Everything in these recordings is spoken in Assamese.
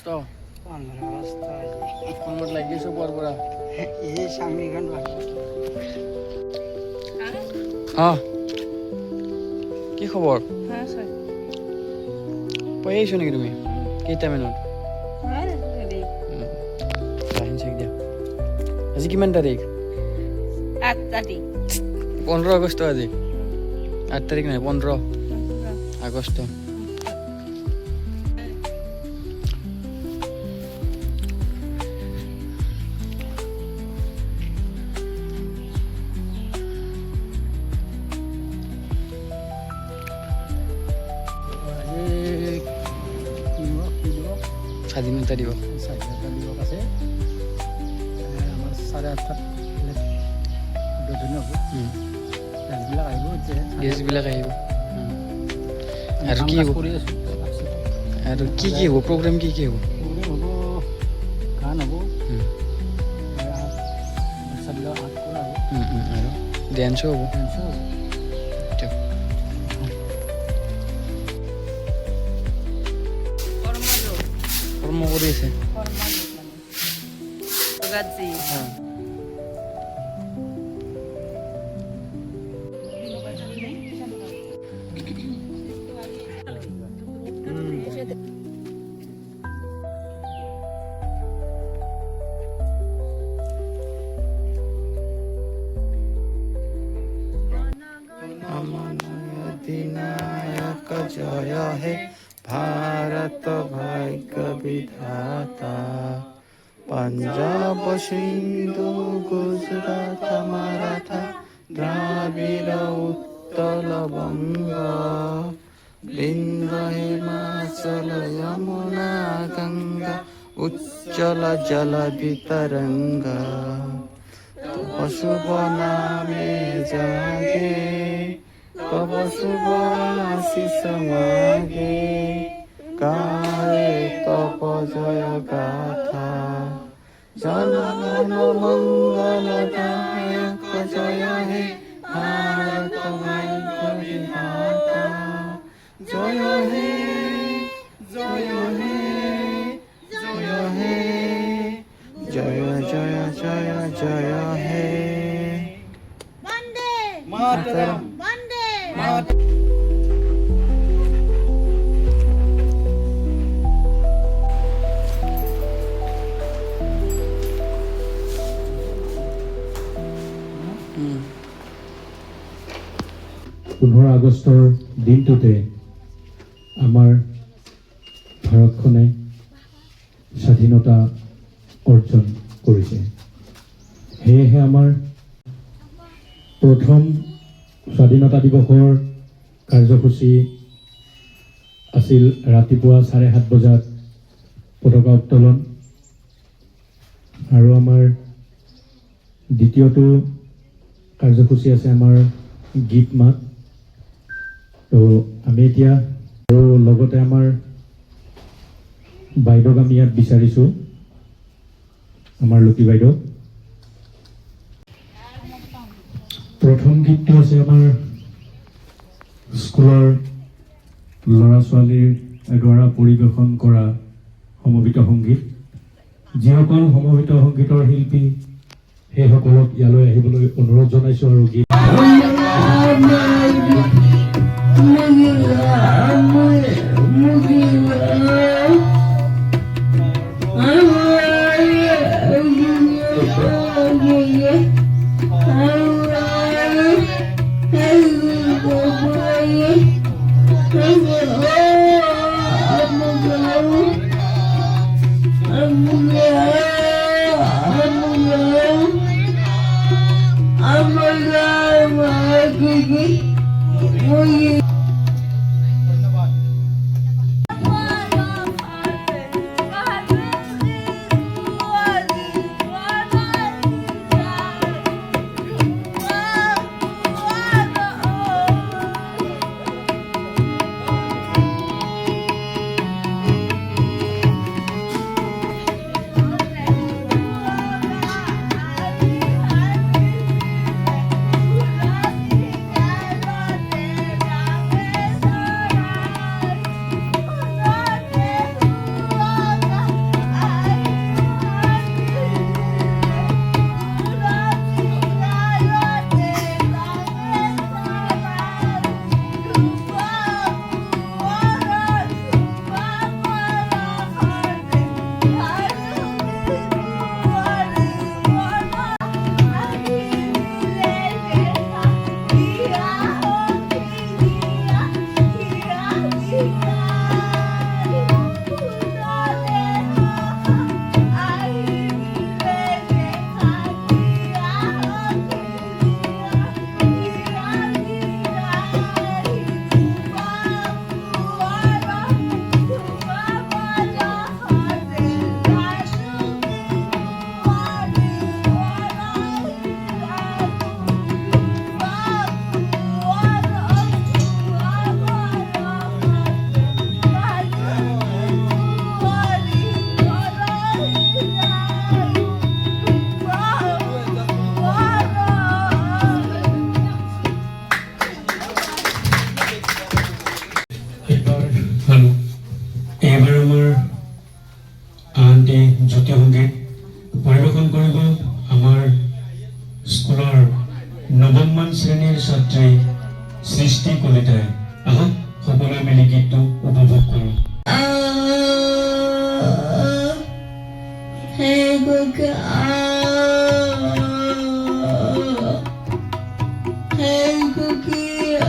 আগষ্ট 15 আগষ্ট আজি কৰ্মত লাগি আছোঁ পুৱাৰ পৰা। এই চাঙিখন বান্ধি অঁ কি খবৰ? পঢ়ি আহিছোঁ নেকি তুমি? কেইটামানত? আহিন চাই দিয়া। আজি কিমান তাৰিখ? 15 আগষ্ট আজি। 8 তাৰিখ নাই 15 আগষ্ট। স্বাধীনতা দিৱস। স্বাধীনতা দিৱস আছে আমাৰ 8:30 গধূলি হ'ব ৰাজবিলাক আহিব এতিয়া গেছবিলাক আহিব আৰু কি হ'ব কৰি আছোঁ আৰু কি হ'ব প্ৰগ্ৰেম কি হ'ব? প্ৰগ্ৰেম হ'ব গান হ'ব বাচ্চাবিলাক আৰ্ট কৰা হ'ব আৰু ডেন্সো হ'ব। ডেন্সো হ'ব কৰ্ম কৰি আছে। अधिनायक जय हे भारत भाग्य विधाता पंजाब सिंधु गुजरात मराठा द्राविड़ उत्कल बंग विंध्य हिमाचल यमुना गंगा उच्चल जलधि तरंगा तव शुभ नामे जागे तव शुभ आशीष मागे गाए तव जय गाथा जनगण मंगलदायक जय हे भारत भाग्य विधाता जय हे जय हे जय हे जय जय जय जय हे मातरम পোন্ধৰ আগষ্টৰ দিনটোতে আমাৰ ভাৰতখনে স্বাধীনতা অৰ্জন কৰিছে। সেয়েহে আমাৰ প্ৰথম স্বাধীনতা দিৱসৰ কাৰ্যসূচী আছিল ৰাতিপুৱা 7:30 বজাত পতাকা উত্তোলন আৰু আমাৰ দ্বিতীয়টো কাৰ্যসূচী আছে আমাৰ গীত মাত। তো আমি এতিয়া আৰু লগতে আমাৰ বাইদেউক আমি ইয়াত বিচাৰিছোঁ, আমাৰ লুকি বাইদেউ। প্ৰথম গীতটো আছে আমাৰ স্কুলৰ ল'ৰা ছোৱালীৰ দ্বাৰা পৰিৱেশন কৰা সমবেত সংগীত। যিসকল সমবেত সংগীতৰ শিল্পী সেইসকলক ইয়ালৈ আহিবলৈ অনুৰোধ জনাইছোঁ আৰু গীত এটি জ্যোতি সংগীত পৰিৱেশন কৰিব আমাৰ স্কুলৰ নৱমমান শ্ৰেণীৰ ছাত্ৰী সৃষ্টি কলিতাই। আহক সকলোৱে মিলি গীতটো উপভোগ কৰোঁ। Hey, good girl. Hey, good girl.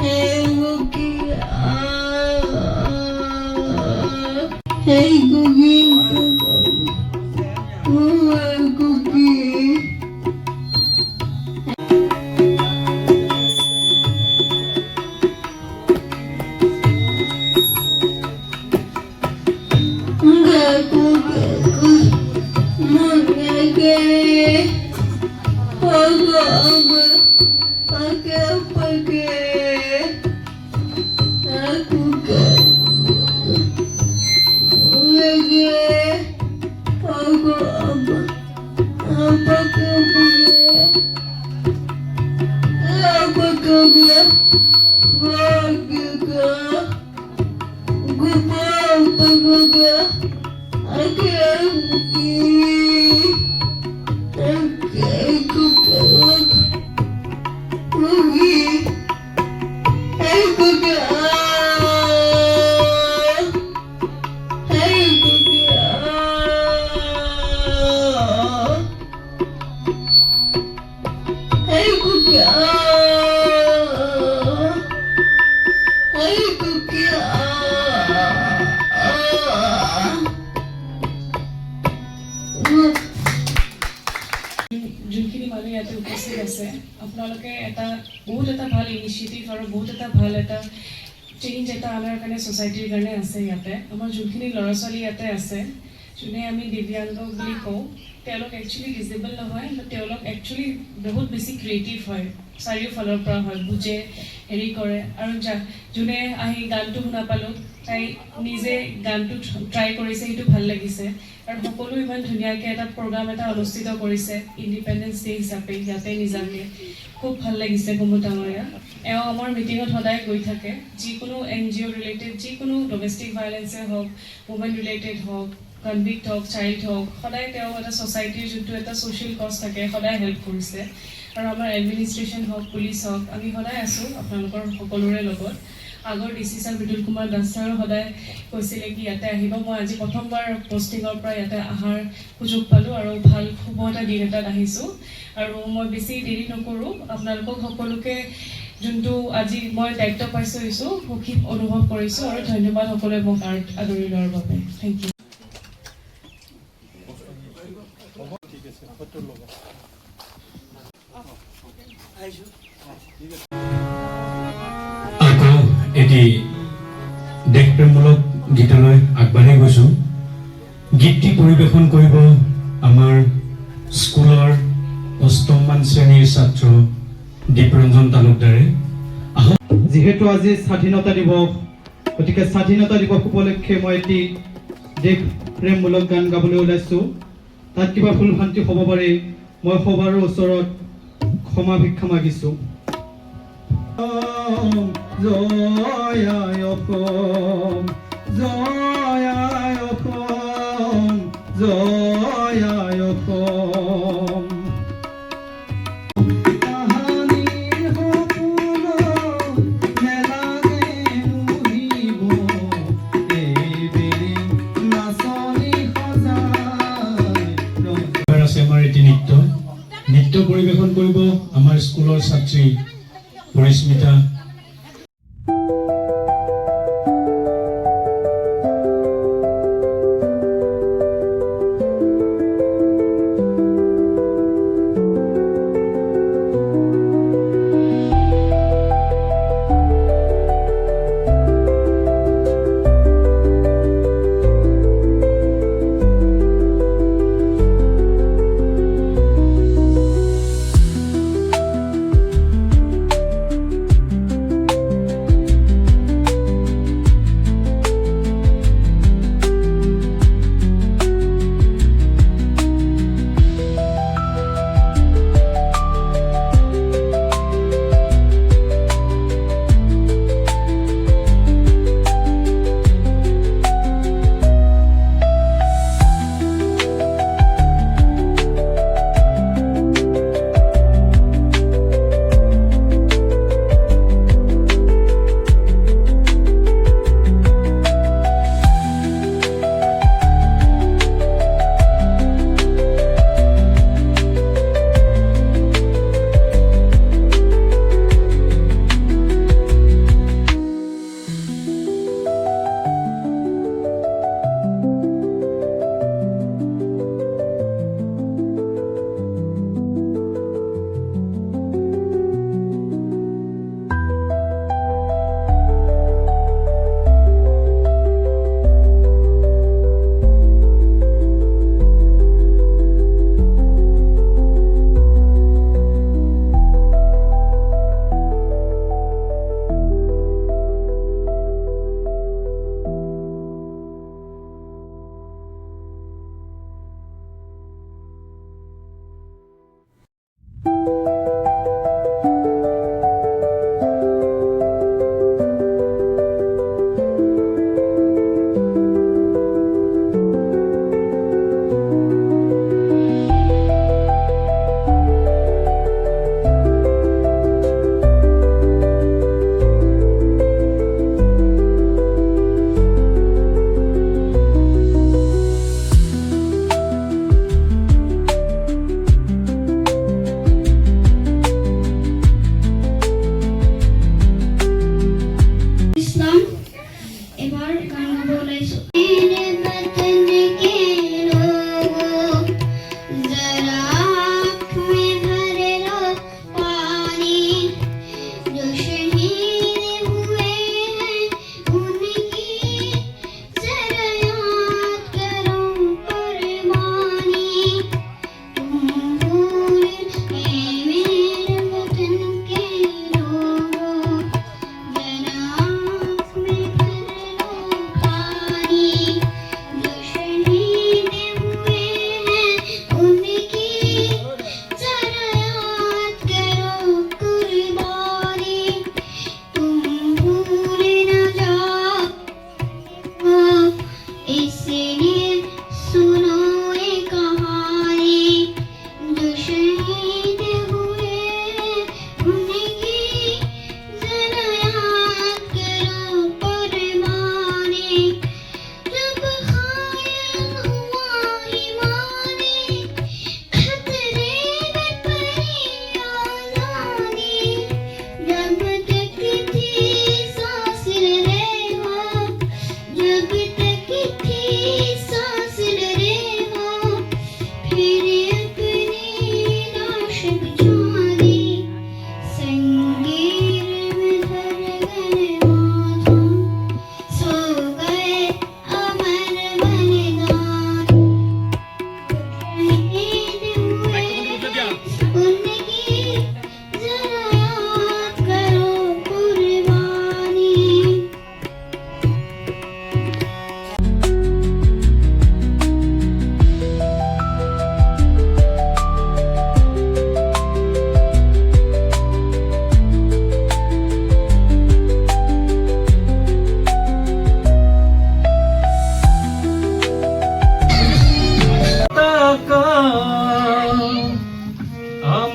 Hey, good girl. Hey, good girl. Oh, good girl. যোনখিনি মানুহ ইয়াতে উপস্থিত আছে আপোনালোকে এটা বহুত এটা ভাল ইনিচিয়েটিভ আৰু বহুত এটা ভাল এটা চেঞ্জ এটা আমাৰ কাৰণে ছ'চাইটিৰ কাৰণে আছে ইয়াতে। আমাৰ যোনখিনি ল'ৰা ছোৱালী ইয়াতে আছে যোনে আমি দিব্যাংগ বুলি কওঁ তেওঁলোক একচুৱেলি ডিজেবল নহয়, বাট তেওঁলোক একচুৱেলি বহুত বেছি ক্ৰিয়েটিভ হয়, চাৰিওফালৰ পৰা হয়, বুজে, হেৰি কৰে। আৰু যোনে আহি গানটো শুনা পালোঁ তাই নিজে গানটো ট্ৰাই কৰিছে, সেইটো ভাল লাগিছে। আৰু সকলো ইমান ধুনীয়াকৈ এটা প্ৰগ্ৰাম এটা অনুষ্ঠিত কৰিছে ইণ্ডিপেণ্ডেন্স ডে হিচাপে ইয়াতে নিজাকৈ, খুব ভাল লাগিছে কুমুদ ডাঙৰীয়া। এওঁ আমাৰ মিটিঙত সদায় গৈ থাকে, যিকোনো NGO ৰিলেটেড, যিকোনো ডমেষ্টিক ভাইলেঞ্চে হওক, উমেন ৰিলেটেড হওক, কনভিক্ট হওক, চাইল্ড হওক, সদায় তেওঁ এটা ছ'চাইটিৰ যোনটো এটা ছ'চিয়েল কজ থাকে সদায় হেল্প কৰিছে। আৰু আমাৰ এডমিনিষ্ট্ৰেশ্যন হওক, পুলিচ হওক, আমি সদায় আছোঁ আপোনালোকৰ সকলোৰে লগত। আগৰ DC ছাৰ বিদুল কুমাৰ দাস ছাৰো সদায় কৈছিলে কি ইয়াতে আহিব। মই আজি প্ৰথমবাৰ পষ্টিঙৰ পৰা ইয়াতে অহাৰ সুযোগ পালোঁ আৰু ভাল শুভ এটা দিন এটাত আহিছোঁ। আৰু মই বেছি দেৰি নকৰোঁ, আপোনালোকক সকলোকে যোনটো আজি মই দায়িত্ব পাইছোঁ সুখী অনুভৱ কৰিছোঁ। আৰু ধন্যবাদ সকলোৱে মোক আদৰি লোৱাৰ বাবে। Thank you. আকৌ এটি দেশপ্ৰেমমূলক গীতলৈ আগবাঢ়ি গৈছোঁ। গীতটি পৰিৱেশন কৰিব আমাৰ স্কুলৰ ৮ম শ্ৰেণীৰ ছাত্ৰ দীপৰঞ্জন তালুকদাৰে। যিহেতু আজি স্বাধীনতা দিৱস, গতিকে স্বাধীনতা দিৱস উপলক্ষে মই এটি দেশ প্ৰেমমূলক গান গাবলৈ ওলাইছোঁ। তাত কিবা ভুল ভ্ৰান্তি হ'ব পাৰে, মই সবাৰো ওচৰত ক্ষমা ভিক্ষা মাগিছোঁ। জয় আই অসম, জয় আই অসম, জয় আই অসম। নৃত্য পৰিৱেশন কৰিব আমাৰ স্কুলৰ ছাত্ৰী পৰিস্মিতা। এবাৰ গান গাব ওলাইছোঁ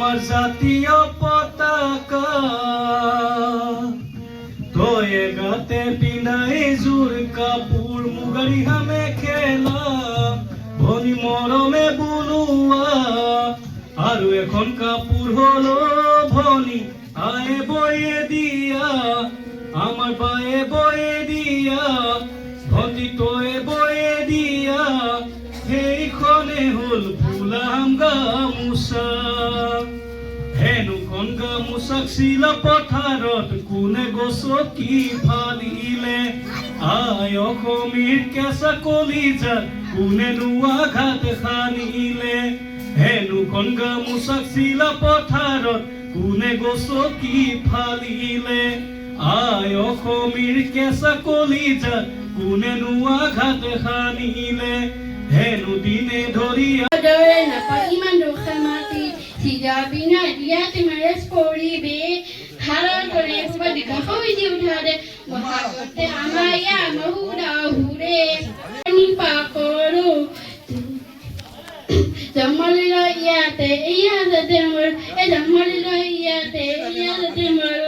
আমাৰ জাতীয় পতাকা তয়ে গাতে পিন্ধাই জোৰ কাপোৰ মুগাৰী হামে খেলা ভনী মৰমে বনোৱা আৰু এখন কাপোৰ হলো ভনী আয়ে বয়ে দিয়া আমার বায়ে বয়ে দিয়া ভনী তয়ে বয়ে দিয়া সেইখনে হল ফুলাম গামোচা হেনুখন গামোচাক চিলা পথাৰত কোনে গছকি ফালিলে আই অসমীৰ কেঁচা কলিজাত কোনে আঘাত সানিলে হেনুখন গামোচাক চিলা পথাৰত কোনে গছকি ফালিলে আই অসমীৰ কেঁচা কলিজাত কোনে আঘাত সানিলে হেনু দিনে ধৰি ইমান দুখে মাতি সিজাবিনা দিয়াতে মাৰেজ কৰিবে হাৰৰ দৰে ক'ৰবাত দীঘা হৈ যি উঠাৰে বহাগতে আমাৰ ইয়াৰ মহুৰা হুৰে আমি পাকৰো জন্মলিল ইয়াতে ইয়াতে মোৰ এই জন্মলিল ইয়াতে ইয়াতে মোৰ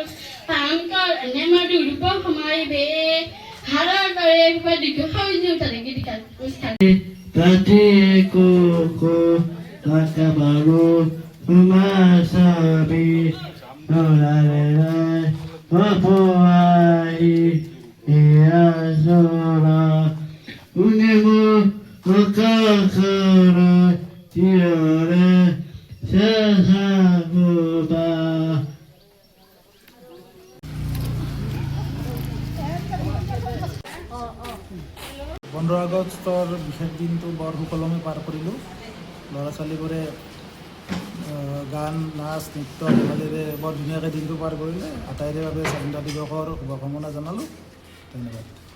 পাংকৰ এনে মোৰ দুৰূপ সোমাইবে হাৰৰ দৰে ক'ৰবাত দীঘা হৈ যি উঠাৰে Gitika Tati koko takabaru umasabi nolalelai wapuai iasora unemu makakara tiore sahabuba. 15 আগষ্টৰ বিশেষ দিনটো বৰ সুকলমে পাৰ কৰিলোঁ ল'ৰা ছোৱালীবোৰে গান নাচ নৃত্য ধেমালিৰে বৰ ধুনীয়াকৈ দিনটো পাৰ কৰিলে আটাইৰে বাবে স্বাধীনতা দিৱসৰ শুভকামনা জনালোঁ ধন্যবাদ